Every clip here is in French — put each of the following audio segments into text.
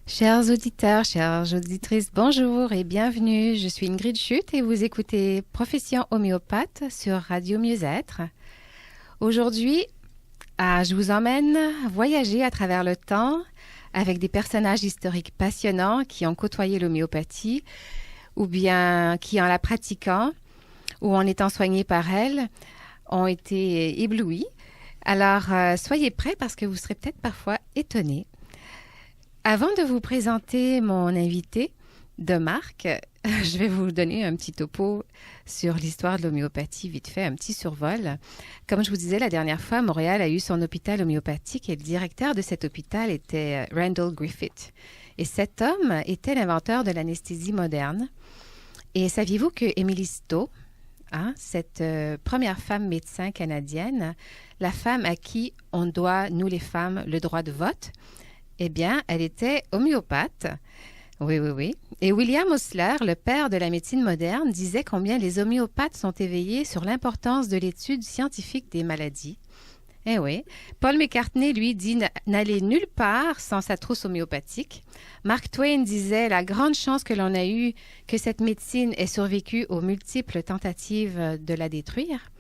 Chers auditeurs, chères auditrices, bonjour et bienvenue. Je suis Ingrid Chute et vous écoutez Profession homéopathe sur Radio Mieux-être. Aujourd'hui, je vous emmène voyager à travers le temps avec des personnages historiques passionnants qui ont côtoyé l'homéopathie ou bien qui, en la pratiquant ou en étant soignés par elle, ont été éblouis. Alors, soyez prêts parce que vous serez peut-être parfois étonnés. Avant de vous présenter mon invité de marque, je vais vous donner un petit topo sur l'histoire de l'homéopathie, vite fait, un petit survol. Comme je vous disais la dernière fois, Montréal a eu son hôpital homéopathique et le directeur de cet hôpital était Randall Griffith. Et cet homme était l'inventeur de l'anesthésie moderne. Et saviez-vous que Emily Stowe, cette première femme médecin canadienne, la femme à qui on doit, nous les femmes, le droit de vote, eh bien, elle était homéopathe. Oui. Et William Osler, le père de la médecine moderne, disait combien les homéopathes sont éveillés sur l'importance de l'étude scientifique des maladies. Eh oui. Paul McCartney, lui, dit n'aller nulle part sans sa trousse homéopathique. Mark Twain disait la grande chance que l'on a eue que cette médecine ait survécu aux multiples tentatives de la détruire.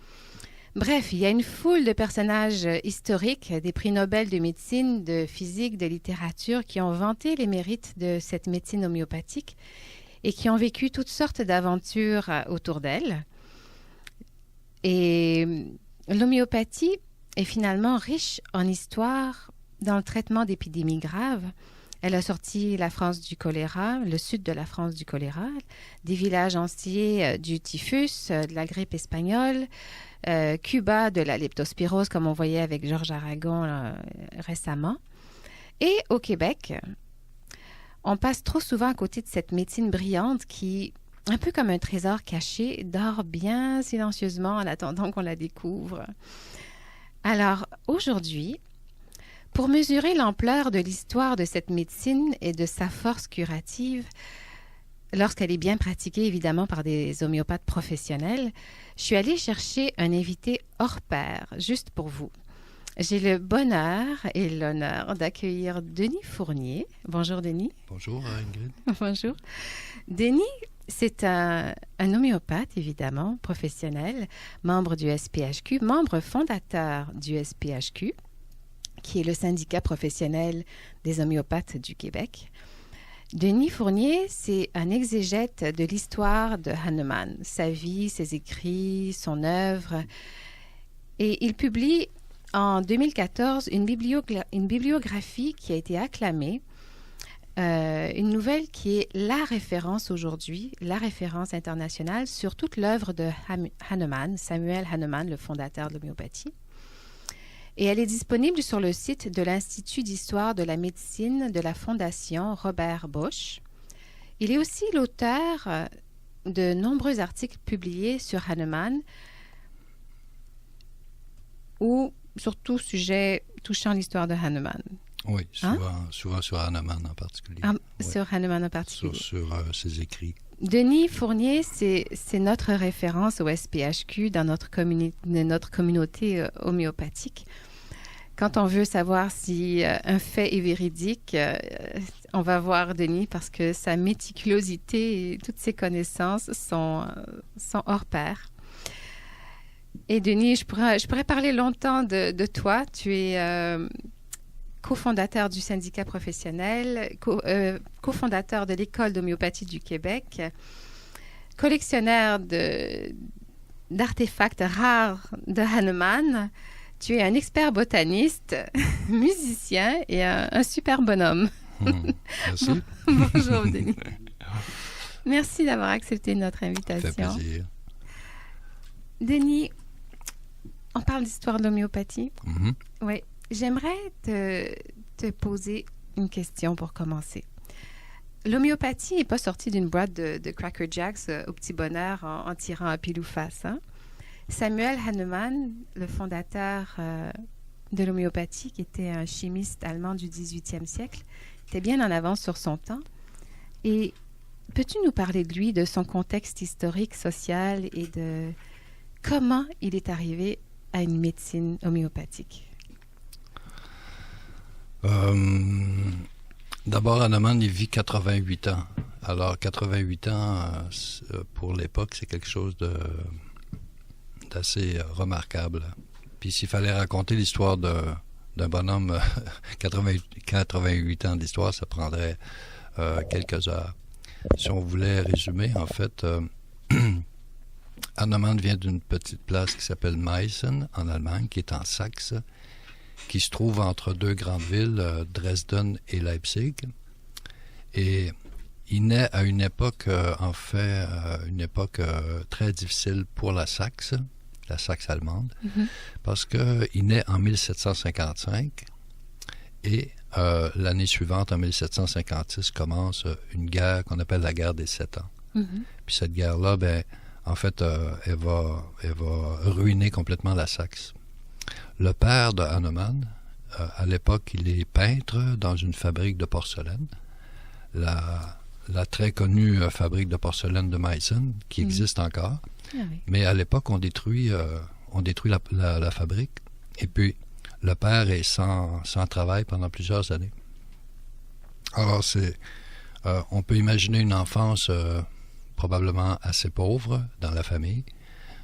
Bref, il y a une foule de personnages historiques, des prix Nobel de médecine, de physique, de littérature, qui ont vanté les mérites de cette médecine homéopathique et qui ont vécu toutes sortes d'aventures autour d'elle. Et l'homéopathie est finalement riche en histoire dans le traitement d'épidémies graves. Elle a sorti la France du choléra, le sud de la France du choléra, des villages entiers du typhus, de la grippe espagnole, Cuba de la leptospirose, comme on voyait avec Georges Aragon récemment. Et au Québec, on passe trop souvent à côté de cette médecine brillante qui, un peu comme un trésor caché, dort bien silencieusement en attendant qu'on la découvre. Alors, aujourd'hui, pour mesurer l'ampleur de l'histoire de cette médecine et de sa force curative, lorsqu'elle est bien pratiquée, évidemment, par des homéopathes professionnels, je suis allée chercher un invité hors pair, juste pour vous. J'ai le bonheur et l'honneur d'accueillir Denis Fournier. Bonjour, Denis. Bonjour, Ingrid. Bonjour. Denis, c'est un homéopathe, évidemment, professionnel, membre du SPHQ, membre fondateur du SPHQ, qui est le syndicat professionnel des homéopathes du Québec. Denis Fournier, c'est un exégète de l'histoire de Hahnemann, sa vie, ses écrits, son œuvre. Et il publie en 2014 une bibliographie qui a été acclamée, une nouvelle qui est la référence aujourd'hui, la référence internationale sur toute l'œuvre de Hahnemann, Samuel Hahnemann, le fondateur de l'homéopathie. Et elle est disponible sur le site de l'Institut d'histoire de la médecine de la Fondation Robert Bosch. Il est aussi l'auteur de nombreux articles publiés sur Hahnemann ou sur tout sujet touchant l'histoire de Hahnemann. Oui, souvent sur Hahnemann en particulier. Sur Hahnemann en particulier. Sur ses écrits. Denis Fournier, c'est notre référence au SPHQ dans notre communauté homéopathique. Quand on veut savoir si un fait est véridique, on va voir Denis parce que sa méticulosité et toutes ses connaissances sont hors pair. Et Denis, je pourrais parler longtemps de toi. Tu es cofondateur du syndicat professionnel, cofondateur de l'École d'homéopathie du Québec, collectionneur d'artefacts rares de Hahnemann. Tu es un expert botaniste, musicien et un super bonhomme. Merci. Bonjour, Denis. Merci d'avoir accepté notre invitation. Ça fait plaisir. Denis, on parle d'histoire de l'homéopathie. Mm-hmm. Oui. J'aimerais te poser une question pour commencer. L'homéopathie n'est pas sortie d'une boîte de Cracker Jacks au petit bonheur en tirant à pile ou face. Samuel Hahnemann, le fondateur de l'homéopathie, qui était un chimiste allemand du 18e siècle, était bien en avance sur son temps. Et peux-tu nous parler de lui, de son contexte historique, social et de comment il est arrivé à une médecine homéopathique? D'abord, Hahnemann, il vit 88 ans. Alors, 88 ans, pour l'époque, c'est quelque chose d'assez remarquable. Puis s'il fallait raconter l'histoire d'un bonhomme 88 ans d'histoire, ça prendrait quelques heures. Si on voulait résumer, en fait, Hahnemann vient d'une petite place qui s'appelle Meissen, en Allemagne, qui est en Saxe, qui se trouve entre deux grandes villes, Dresden et Leipzig. Et il naît à une époque, une époque très difficile pour la Saxe allemande, parce qu'il naît en 1755 et l'année suivante, en 1756, commence une guerre qu'on appelle la guerre des 7 ans. Puis cette guerre-là, en fait, elle va ruiner complètement la Saxe. Le père de Hahnemann, à l'époque, il est peintre dans une fabrique de porcelaine, la très connue fabrique de porcelaine de Meissen, qui existe encore. Ah oui. Mais à l'époque, on détruit la fabrique. Et puis, le père est sans travail pendant plusieurs années. Alors, on peut imaginer une enfance probablement assez pauvre dans la famille.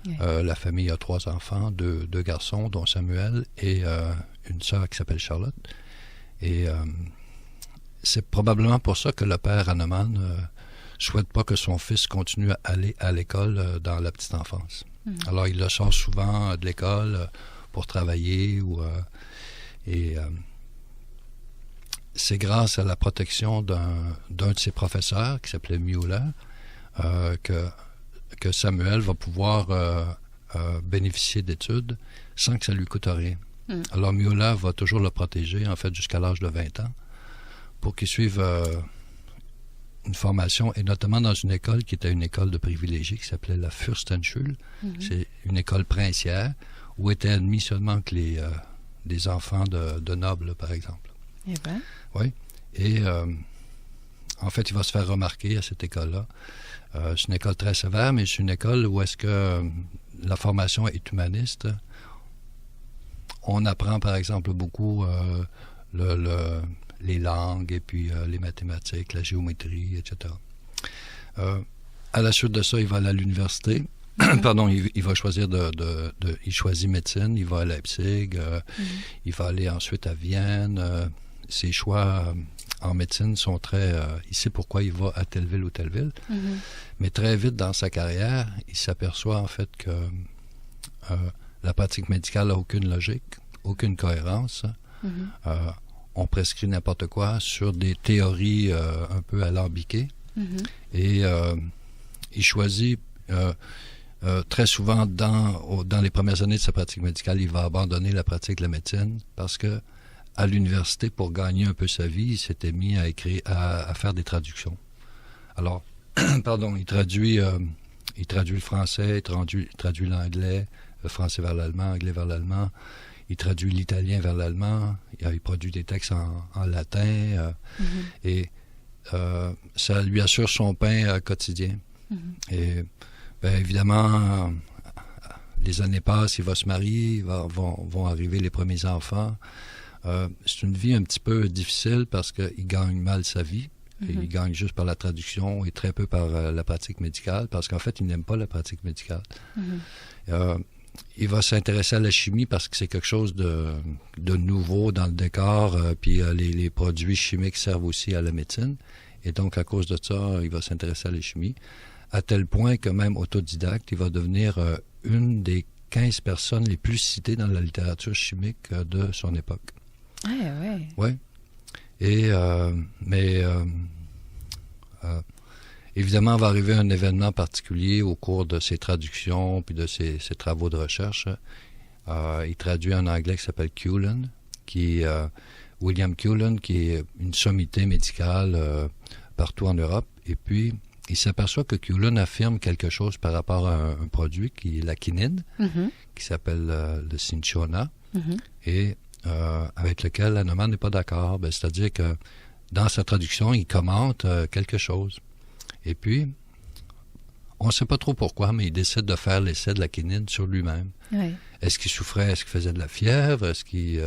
Oui. La famille a 3 enfants, deux garçons, dont Samuel, et une sœur qui s'appelle Charlotte. Et c'est probablement pour ça que le père Hahnemann souhaite pas que son fils continue à aller à l'école dans la petite enfance. Alors, il le sort souvent de l'école pour travailler. C'est grâce à la protection d'un de ses professeurs, qui s'appelait Müller, que Samuel va pouvoir bénéficier d'études sans que ça lui coûte rien. Alors, Müller va toujours le protéger, en fait, jusqu'à l'âge de 20 ans, pour qu'il suive une formation, et notamment dans une école qui était une école de privilégiés, qui s'appelait la Fürstenschule. C'est une école princière, où étaient admis seulement que des enfants de nobles, par exemple. Eh bien. Oui. Et en fait, il va se faire remarquer à cette école-là. C'est une école très sévère, mais c'est une école où est-ce que la formation est humaniste. On apprend, par exemple, beaucoup les langues et puis les mathématiques, la géométrie, etc. À la suite de ça, il va aller à l'université. Pardon, il va choisir il choisit médecine, il va à Leipzig, il va aller ensuite à Vienne. Ses choix en médecine sont très... il sait pourquoi il va à telle ville ou telle ville. Mais très vite dans sa carrière, il s'aperçoit en fait que la pratique médicale n'a aucune logique, aucune cohérence. On prescrit n'importe quoi sur des théories un peu alambiquées. Et il choisit... très souvent, dans les premières années de sa pratique médicale, il va abandonner la pratique de la médecine parce que à l'université, pour gagner un peu sa vie, il s'était mis à faire des traductions. Alors, pardon, il traduit le français, il traduit l'anglais, le français vers l'allemand, l'anglais vers l'allemand, il traduit l'italien vers l'allemand, il produit des textes en latin, et ça lui assure son pain quotidien. Et évidemment, les années passent, il va se marier, vont arriver les premiers enfants. C'est une vie un petit peu difficile parce qu'il gagne mal sa vie. Et il gagne juste par la traduction et très peu par la pratique médicale parce qu'en fait, il n'aime pas la pratique médicale. Il va s'intéresser à la chimie parce que c'est quelque chose de nouveau dans le décor. Puis les produits chimiques servent aussi à la médecine. Et donc, à cause de ça, il va s'intéresser à la chimie. À tel point que même autodidacte, il va devenir une des 15 personnes les plus citées dans la littérature chimique de son époque. Ouais. Oui. Et, évidemment, va arriver un événement particulier au cours de ses traductions puis de ses travaux de recherche. Il traduit en anglais qui s'appelle Cullen, William Cullen, qui est une sommité médicale partout en Europe. Et puis, il s'aperçoit que Cullen affirme quelque chose par rapport à un produit qui est la quinine, qui s'appelle le cinchona, et avec lequel Hahnemann n'est pas d'accord. C'est-à-dire que dans sa traduction, il commente quelque chose. Et puis, on ne sait pas trop pourquoi, mais il décide de faire l'essai de la quinine sur lui-même. Oui. Est-ce qu'il souffrait? Est-ce qu'il faisait de la fièvre? Est-ce qu'il...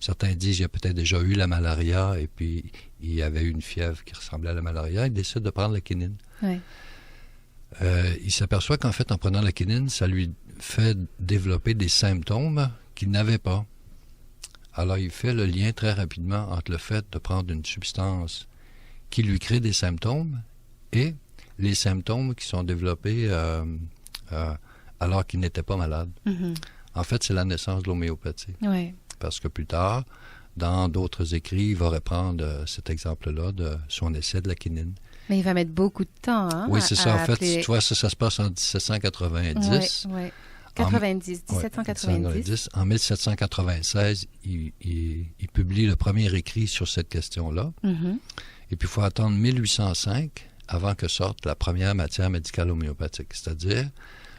certains disent qu'il a peut-être déjà eu la malaria et puis il avait eu une fièvre qui ressemblait à la malaria. Il décide de prendre la quinine. Oui. Il s'aperçoit qu'en fait, en prenant la quinine, ça lui fait développer des symptômes qu'il n'avait pas. Alors, il fait le lien très rapidement entre le fait de prendre une substance qui lui crée des symptômes et les symptômes qui sont développés alors qu'il n'était pas malade. Mm-hmm. En fait, c'est la naissance de l'homéopathie. Oui. Parce que plus tard, dans d'autres écrits, il va reprendre cet exemple-là de son essai de la quinine. Mais il va mettre beaucoup de temps, hein? Oui, c'est ça. En fait, appeler... tu vois, ça se passe en 1790. Oui, oui. 90, 1790. En 1796, il publie le premier écrit sur cette question-là. Mm-hmm. Et puis, il faut attendre 1805 avant que sorte la première matière médicale homéopathique, c'est-à-dire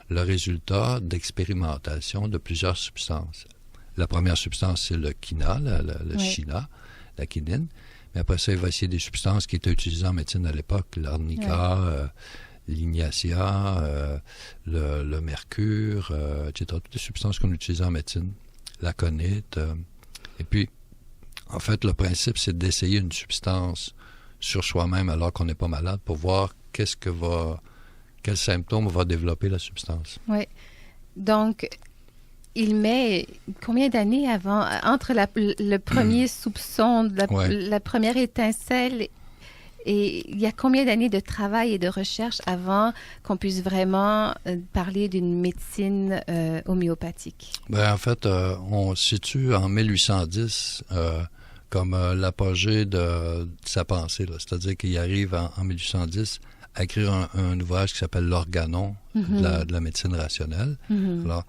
le résultat d'expérimentation de plusieurs substances. La première substance, c'est le quina, le china, la quinine. Mais après ça, il va essayer des substances qui étaient utilisées en médecine à l'époque, l'arnica, l'ignacia, le mercure, etc. Toutes les substances qu'on utilisait en médecine, l'aconite. Et puis, en fait, le principe, c'est d'essayer une substance sur soi-même alors qu'on n'est pas malade pour voir quels symptômes va développer la substance. Oui. Donc, il met combien d'années avant, entre le premier soupçon, la première étincelle, et il y a combien d'années de travail et de recherche avant qu'on puisse vraiment parler d'une médecine homéopathique? En fait, on se situe en 1810 comme l'apogée de sa pensée. Là. C'est-à-dire qu'il arrive en 1810 à écrire un ouvrage qui s'appelle l'Organon de la médecine rationnelle. Mm-hmm. Alors,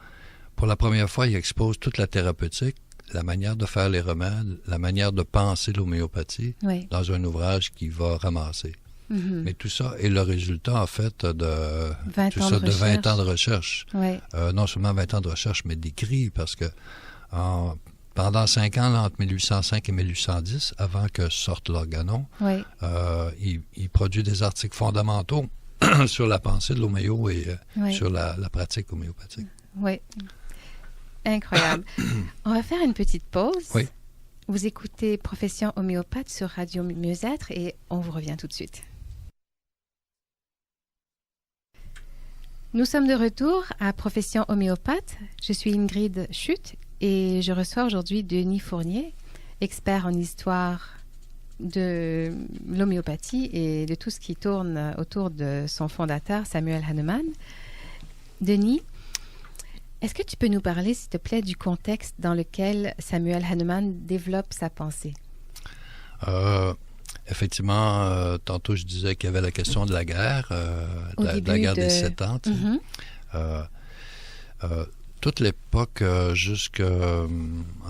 pour la première fois, il expose toute la thérapeutique, la manière de faire les remèdes, la manière de penser l'homéopathie dans un ouvrage qu'il va ramasser. Mm-hmm. Mais tout ça est le résultat, en fait, de 20 ans de recherche. Oui. Non seulement 20 ans de recherche, mais d'écrit, parce que pendant 5 ans, là, entre 1805 et 1810, avant que sorte l'Organon, il produit des articles fondamentaux sur la pensée de l'homéo et sur la pratique homéopathique. Oui. Incroyable. On va faire une petite pause. Oui. Vous écoutez Profession homéopathe sur Radio Mieux-être et on vous revient tout de suite. Nous sommes de retour à Profession homéopathe. Je suis Ingrid Schutt et je reçois aujourd'hui Denis Fournier, expert en histoire de l'homéopathie et de tout ce qui tourne autour de son fondateur, Samuel Hahnemann. Denis, est-ce que tu peux nous parler, s'il te plaît, du contexte dans lequel Samuel Hahnemann développe sa pensée? Effectivement, tantôt je disais qu'il y avait la question de la guerre, de la guerre des 7 ans. Toute l'époque, en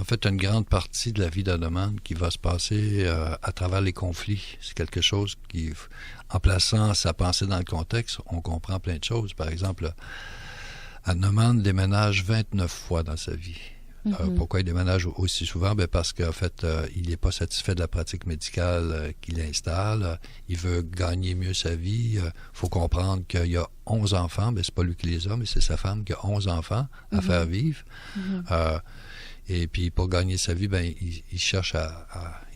fait, une grande partie de la vie d'Hahnemann qui va se passer à travers les conflits. C'est quelque chose qui, en plaçant sa pensée dans le contexte, on comprend plein de choses. Par exemple, Hahnemann déménage 29 fois dans sa vie. Pourquoi il déménage aussi souvent? Parce qu'en fait, il n'est pas satisfait de la pratique médicale qu'il installe. Il veut gagner mieux sa vie. Il faut comprendre qu'il y a 11 enfants. C'est pas lui qui les a, mais c'est sa femme qui a 11 enfants à faire vivre. Et puis, pour gagner sa vie, il cherche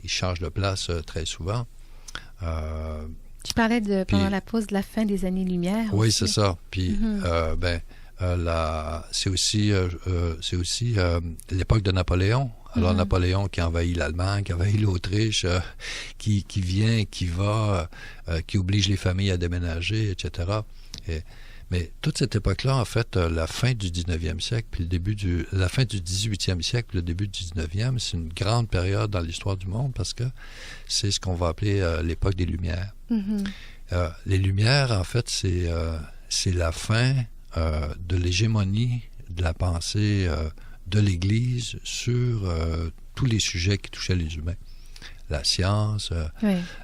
il change de place très souvent. Tu parlais pendant la pause de la fin des années Lumière. Oui, aussi. c'est ça. Puis, c'est aussi l'époque de Napoléon. Alors, Napoléon qui envahit l'Allemagne, qui envahit l'Autriche, qui vient, qui va, qui oblige les familles à déménager, etc. Mais toute cette époque-là, en fait, la fin du 19e siècle, puis la fin du 18e siècle, puis le début du 19e, c'est une grande période dans l'histoire du monde parce que c'est ce qu'on va appeler l'époque des Lumières. Les Lumières, en fait, c'est la fin de l'hégémonie de la pensée de l'Église sur tous les sujets qui touchaient les humains. La science,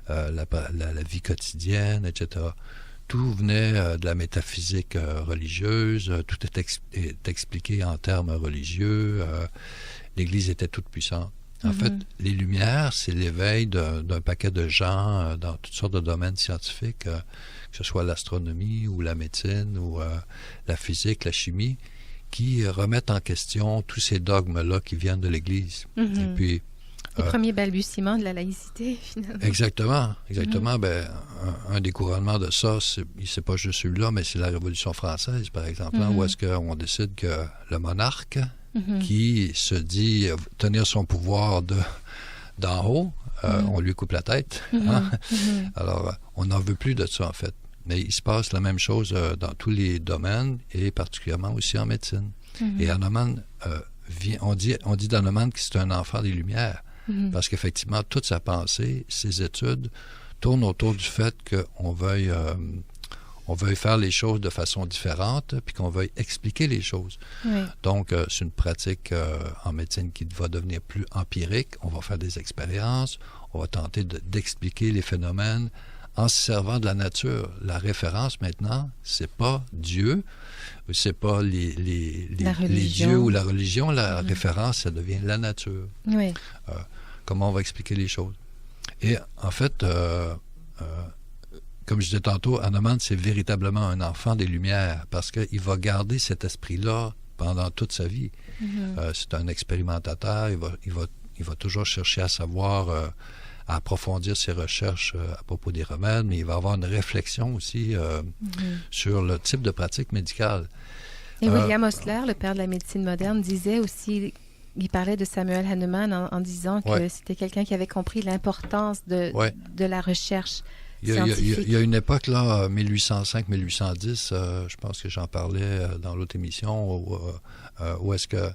la vie quotidienne, etc. Tout venait de la métaphysique religieuse, tout est expliqué en termes religieux. L'Église était toute puissante. En fait, les Lumières, c'est l'éveil d'un paquet de gens dans toutes sortes de domaines scientifiques, que ce soit l'astronomie ou la médecine ou la physique, la chimie, qui remettent en question tous ces dogmes-là qui viennent de l'Église. Mm-hmm. Et puis, les premiers balbutiements de la laïcité, finalement. Exactement. Mm-hmm. Ben, un des couronnements de ça, c'est pas juste celui-là, mais c'est la Révolution française, par exemple, Mm-hmm. où est-ce qu'on décide que le monarque, Mm-hmm. qui se dit tenir son pouvoir d'en haut, on lui coupe la tête. Hein? Mm-hmm. Alors, on n'en veut plus de ça, en fait. Mais il se passe la même chose dans tous les domaines, et particulièrement aussi en médecine. Mm-hmm. Et Hahnemann, on dit d'Hahnemann que c'est un enfant des Lumières. Mm-hmm. Parce qu'effectivement, toute sa pensée, ses études, tournent autour du fait qu'on veuille faire les choses de façon différente, puis qu'on veuille expliquer les choses. Oui. Donc, c'est une pratique en médecine qui va devenir plus empirique. On va faire des expériences, on va tenter d'expliquer les phénomènes en se servant de la nature. La référence, maintenant, c'est pas Dieu, c'est pas les dieux ou la religion. La référence, ça devient la nature. Oui. Comment on va expliquer les choses. Et en fait, comme je disais tantôt, Hahnemann, c'est véritablement un enfant des Lumières parce qu'il va garder cet esprit-là pendant toute sa vie. Mm-hmm. C'est un expérimentateur. Il va toujours chercher à savoir, à approfondir ses recherches à propos des remèdes, mais il va avoir une réflexion aussi sur le type de pratique médicale. Et William Osler, le père de la médecine moderne, disait aussi... Il parlait de Samuel Hahnemann en disant que c'était quelqu'un qui avait compris l'importance de la recherche scientifique. Il y a une époque, là, 1805-1810, je pense que j'en parlais dans l'autre émission, où est-ce que...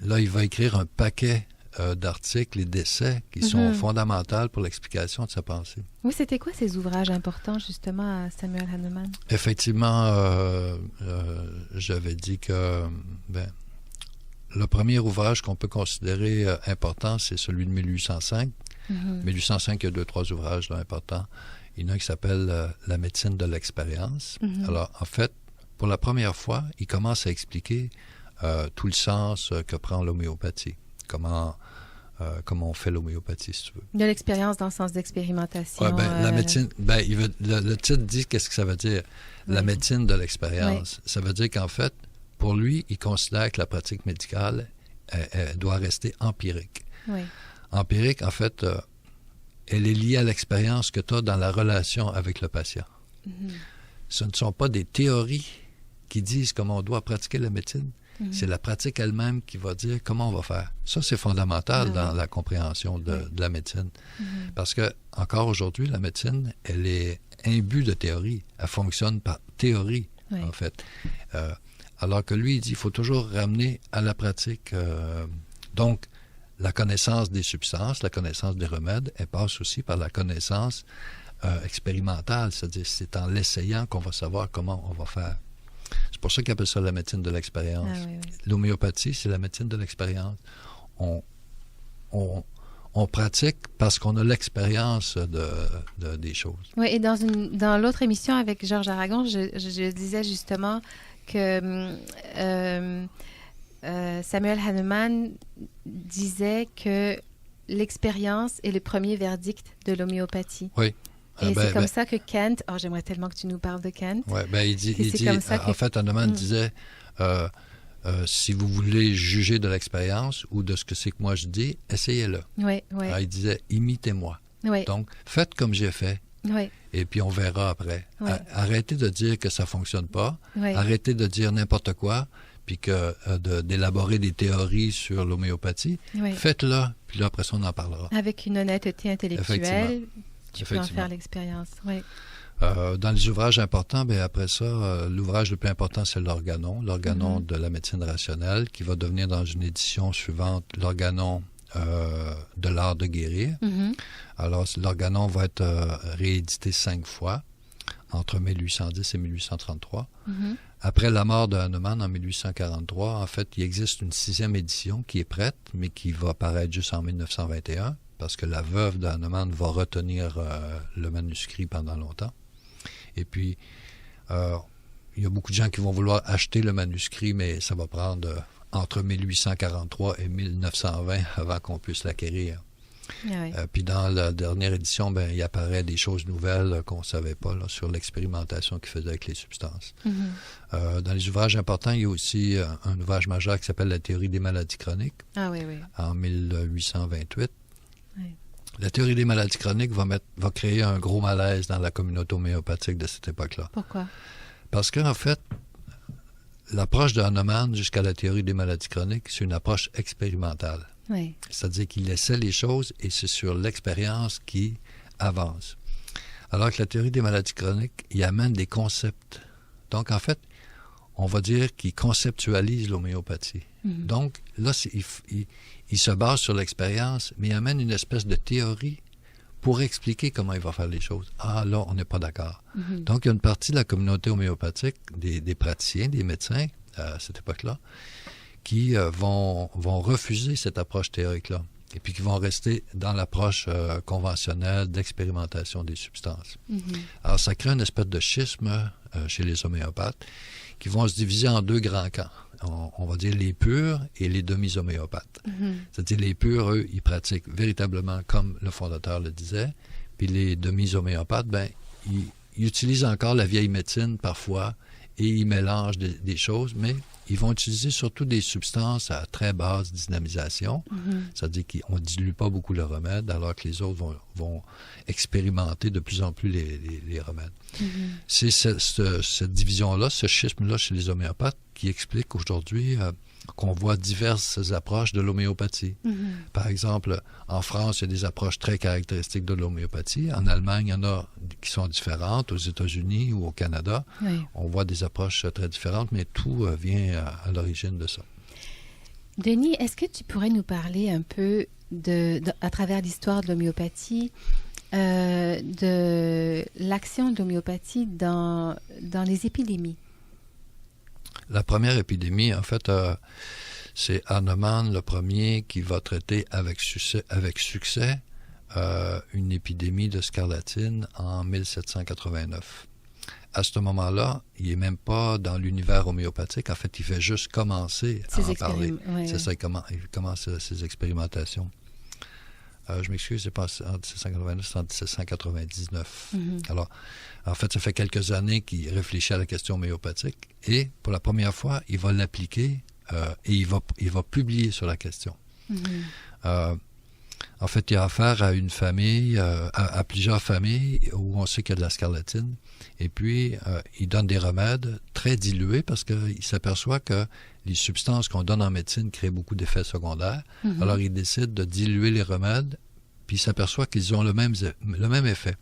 Là, il va écrire un paquet d'articles et d'essais qui sont fondamentaux pour l'explication de sa pensée. Oui, c'était quoi ces ouvrages importants, justement, à Samuel Hahnemann? Effectivement, j'avais dit que... le premier ouvrage qu'on peut considérer important, c'est celui de 1805. 1805, il y a 2-3 ouvrages là, importants. Il y en a un qui s'appelle La médecine de l'expérience. Alors, en fait, pour la première fois, il commence à expliquer tout le sens que prend l'homéopathie. Comment on fait l'homéopathie, si tu veux. De l'expérience dans le sens d'expérimentation. La médecine, le titre dit qu'est-ce que ça veut dire. La médecine de l'expérience. Ça veut dire qu'en fait, pour lui, il considère que la pratique médicale elle doit rester empirique. Oui. Empirique, en fait, elle est liée à l'expérience que tu as dans la relation avec le patient. Ce ne sont pas des théories qui disent comment on doit pratiquer la médecine. C'est la pratique elle-même qui va dire comment on va faire. Ça, c'est fondamental dans la compréhension de la médecine. Parce que, encore aujourd'hui, la médecine, elle est imbue de théorie. Elle fonctionne par théorie, en fait. Alors que lui, il dit qu'il faut toujours ramener à la pratique. Donc, la connaissance des substances, la connaissance des remèdes, elle passe aussi par la connaissance expérimentale. C'est-à-dire, c'est en l'essayant qu'on va savoir comment on va faire. C'est pour ça qu'il appelle ça la médecine de l'expérience. L'homéopathie, c'est la médecine de l'expérience. On pratique parce qu'on a l'expérience des choses. Oui, et dans l'autre émission avec Georges Aragon, je disais justement que Samuel Hahnemann disait que l'expérience est le premier verdict de l'homéopathie. Oui. Et c'est comme ça que Kant... Oh, j'aimerais tellement que tu nous parles de Kant. Oui, il dit en fait, Hahnemann disait, si vous voulez juger de l'expérience ou de ce que c'est que moi je dis, essayez-le. Oui. Alors, il disait, imitez-moi. Oui. Donc, faites comme j'ai fait. Oui. Et puis on verra après. Oui. Arrêtez de dire que ça ne fonctionne pas. Oui. Arrêtez de dire n'importe quoi, puis d'élaborer des théories sur l'homéopathie. Oui. Faites-le, puis là, après ça, on en parlera. Avec une honnêteté intellectuelle, tu peux en faire l'expérience. Oui. Dans les ouvrages importants, après ça, l'ouvrage le plus important, c'est l'Organon. L'Organon de la médecine rationnelle, qui va devenir dans une édition suivante l'Organon de l'art de guérir. Alors, l'Organon va être réédité 5 fois, entre 1810 et 1833. Après la mort de Hahnemann en 1843, en fait, il existe une 6e édition qui est prête, mais qui va apparaître juste en 1921, parce que la veuve de Hahnemann va retenir le manuscrit pendant longtemps. Et puis, il y a beaucoup de gens qui vont vouloir acheter le manuscrit, mais ça va prendre entre 1843 et 1920 avant qu'on puisse l'acquérir. Puis dans la dernière édition, il apparaît des choses nouvelles qu'on ne savait pas là, sur l'expérimentation qu'il faisait avec les substances. Dans les ouvrages importants, il y a aussi un ouvrage majeur qui s'appelle « La théorie des maladies chroniques » en 1828. La théorie des maladies chroniques va créer un gros malaise dans la communauté homéopathique de cette époque-là. Pourquoi? Parce qu'en fait, l'approche de Hahnemann jusqu'à la théorie des maladies chroniques, c'est une approche expérimentale. Oui. C'est-à-dire qu'il essaie les choses et c'est sur l'expérience qu'il avance. Alors que la théorie des maladies chroniques, il amène des concepts. Donc, en fait, on va dire qu'il conceptualise l'homéopathie. Donc, là, il se base sur l'expérience, mais il amène une espèce de théorie pour expliquer comment il va faire les choses. Ah, là, on n'est pas d'accord. Donc, il y a une partie de la communauté homéopathique, des praticiens, des médecins, à cette époque-là, qui vont refuser cette approche théorique-là, et puis qui vont rester dans l'approche conventionnelle d'expérimentation des substances. Alors, ça crée une espèce de schisme chez les homéopathes, qui vont se diviser en deux grands camps. On va dire les purs et les demi-homéopathes. C'est-à-dire les purs, eux, ils pratiquent véritablement comme le fondateur le disait, puis les demi-homéopathes, ils utilisent encore la vieille médecine parfois, et ils mélangent des choses, mais ils vont utiliser surtout des substances à très basse dynamisation, c'est-à-dire qu'on ne dilue pas beaucoup le remède, alors que les autres vont expérimenter de plus en plus les remèdes. C'est cette division-là, ce schisme-là chez les homéopathes qui explique aujourd'hui qu'on voit diverses approches de l'homéopathie. Par exemple, en France, il y a des approches très caractéristiques de l'homéopathie. En Allemagne, il y en a qui sont différentes. Aux États-Unis ou au Canada, on voit des approches très différentes, mais tout vient à l'origine de ça. Denis, est-ce que tu pourrais nous parler un peu, à travers l'histoire de l'homéopathie, de l'action de l'homéopathie dans les épidémies? La première épidémie, en fait, c'est Hahnemann le premier qui va traiter avec succès une épidémie de scarlatine en 1789. À ce moment-là, il n'est même pas dans l'univers homéopathique. En fait, il fait juste commencer à en parler. C'est ça, il commence ses expérimentations. Je m'excuse, c'est pas en 1789, c'est en 1799. Alors, en fait, ça fait quelques années qu'il réfléchit à la question homéopathique et pour la première fois, il va l'appliquer et il va publier sur la question. En fait, il a affaire à une famille, à plusieurs familles où on sait qu'il y a de la scarlatine. Et puis, il donne des remèdes très dilués parce qu'il s'aperçoit que les substances qu'on donne en médecine créent beaucoup d'effets secondaires. Alors, il décide de diluer les remèdes, puis il s'aperçoit qu'ils ont le même effet.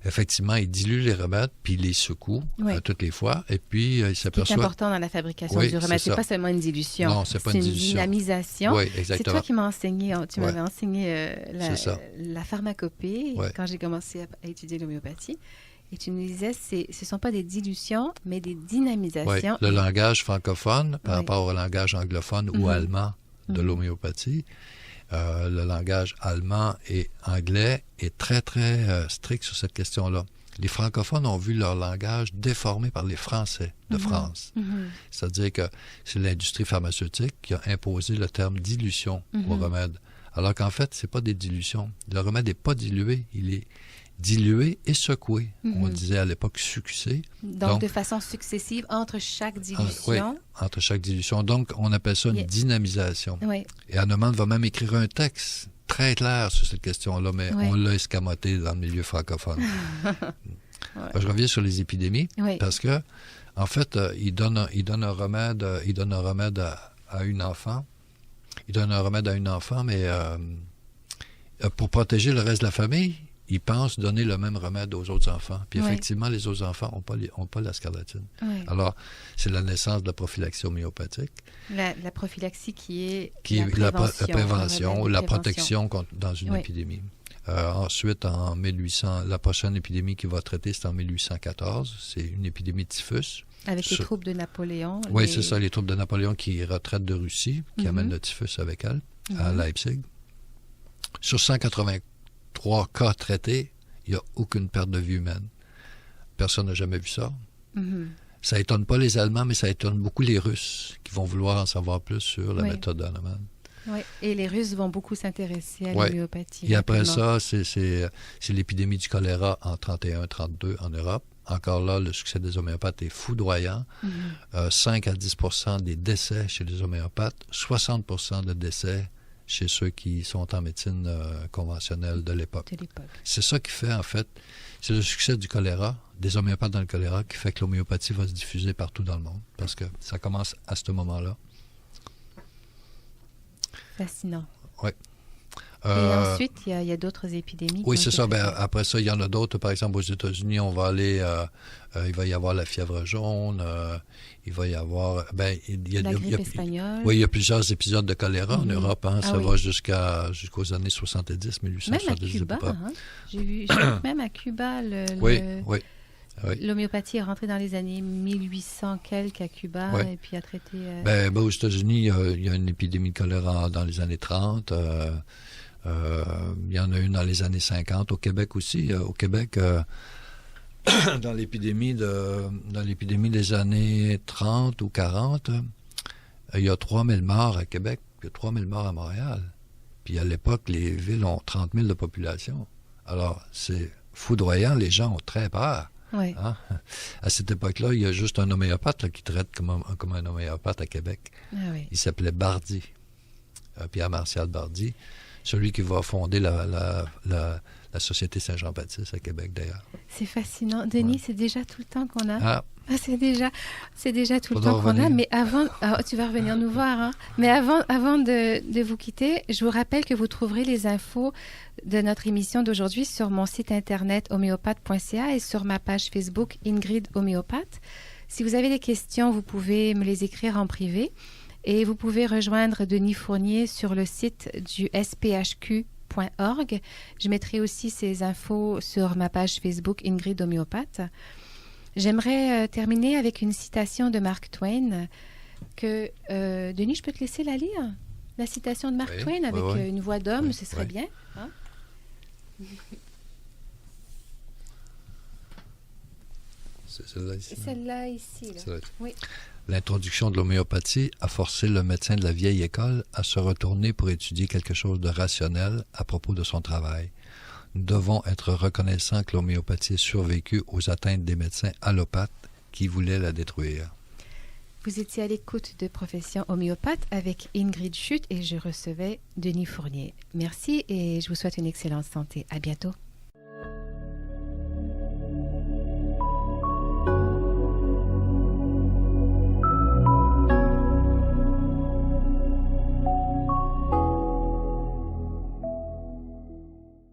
Effectivement, il dilue les remèdes, puis il les secoue toutes les fois, et puis il s'aperçoit... C'est important dans la fabrication du remède, c'est pas seulement une dilution. Non, c'est pas une dilution. C'est une dynamisation. Oui, exactement. C'est toi qui m'as enseigné, tu m'avais enseigné la pharmacopée quand j'ai commencé à étudier l'homéopathie. Et tu nous disais, ce ne sont pas des dilutions, mais des dynamisations. Le langage francophone par rapport au langage anglophone ou allemand de l'homéopathie, le langage allemand et anglais est très, très strict sur cette question-là. Les francophones ont vu leur langage déformé par les Français de France. C'est-à-dire que c'est l'industrie pharmaceutique qui a imposé le terme dilution au remède. Alors qu'en fait, ce n'est pas des dilutions. Le remède n'est pas dilué, il est dilué et secoué. On disait à l'époque succé. Donc, de façon successive entre chaque dilution. Oui, entre chaque dilution. Donc, on appelle ça une dynamisation. Et Hahnemann va même écrire un texte très clair sur cette question-là, mais on l'a escamoté dans le milieu francophone. Je reviens sur les épidémies, parce que, en fait, il donne un remède à une enfant. Il donne un remède à une enfant, mais pour protéger le reste de la famille, il pense donner le même remède aux autres enfants. Puis effectivement, les autres enfants n'ont pas la scarlatine. Alors, c'est la naissance de la prophylaxie homéopathique. La prophylaxie qui est la prévention ou la protection dans une épidémie. Ensuite, la prochaine épidémie qu'il va traiter, c'est en 1814. C'est une épidémie de typhus. Avec les troupes de Napoléon. Oui, c'est ça, les troupes de Napoléon qui retraitent de Russie, qui amènent le typhus avec elle, à Leipzig. Sur 183 cas traités, il n'y a aucune perte de vie humaine. Personne n'a jamais vu ça. Ça étonne pas les Allemands, mais ça étonne beaucoup les Russes qui vont vouloir en savoir plus sur la méthode d'Hahnemann. Oui, et les Russes vont beaucoup s'intéresser à Ouais. l'homéopathie. Et après rapidement. ça, c'est l'épidémie du choléra en 31-32 en Europe. Encore là, le succès des homéopathes est foudroyant. 5 à 10 des décès chez les homéopathes, 60 de décès chez ceux qui sont en médecine conventionnelle de l'époque. De l'époque. C'est ça qui fait, en fait, c'est le succès du choléra, des homéopathes dans le choléra, qui fait que l'homéopathie va se diffuser partout dans le monde, parce que ça commence à ce moment-là. Fascinant. Oui. Et ensuite, il y a d'autres épidémies. Oui, qui ont c'est été ça. Ben, traitées. après ça, il y en a d'autres. Par exemple, aux États-Unis, on va aller, il va y avoir la fièvre jaune, il va y avoir, ben, La grippe espagnole. oui, il y a plusieurs épisodes de choléra en Europe. Hein, Ah ça oui. va jusqu'aux années 70, Même à 1870 à Cuba. peu près. Hein. J'ai vu que même à Cuba, Oui, oui. l'homéopathie est rentrée dans les années 1800 quelques à Cuba Oui. et puis a traité... Ben, aux États-Unis, il y a une épidémie de choléra dans les années 30. Il y en a une dans les années 50. Au Québec aussi. Au Québec, dans l'épidémie des années 30 ou 40, il y a 3000 morts à Québec, il y a 3000 morts à Montréal. Puis à l'époque, les villes ont 30 000 de population. Alors, c'est foudroyant, les gens ont très peur. Oui. Hein? À cette époque-là, il y a juste un homéopathe là, qui traite comme un homéopathe à Québec. Ah oui. Il s'appelait Bardy, Pierre-Martial Bardy, celui qui va fonder la Société Saint-Jean-Baptiste à Québec, d'ailleurs. C'est fascinant. Denis, Ouais. c'est déjà tout le temps qu'on a. Ah, C'est déjà tout le Faudra temps qu'on a. revenir. Mais avant, tu vas revenir nous voir. Hein. Mais avant de vous quitter, je vous rappelle que vous trouverez les infos de notre émission d'aujourd'hui sur mon site internet homéopathe.ca et sur ma page Facebook Ingrid Homéopathe. Si vous avez des questions, vous pouvez me les écrire en privé. Et vous pouvez rejoindre Denis Fournier sur le site du sphq.org. Je mettrai aussi ces infos sur ma page Facebook Ingrid Homéopathe. J'aimerais terminer avec une citation de Mark Twain que, Denis, je peux te laisser la lire? La citation de Mark Oui, Twain avec oui. une voix d'homme, Oui, ce serait oui. bien. Hein? c'est celle-là ici. Celle-là ici. Là. Celle-là. Oui. L'introduction de l'homéopathie a forcé le médecin de la vieille école à se retourner pour étudier quelque chose de rationnel à propos de son travail. Nous devons être reconnaissants que l'homéopathie ait survécu aux atteintes des médecins allopathes qui voulaient la détruire. Vous étiez à l'écoute de Profession Homéopathe avec Ingrid Schutt et je recevais Denis Fournier. Merci et je vous souhaite une excellente santé. À bientôt.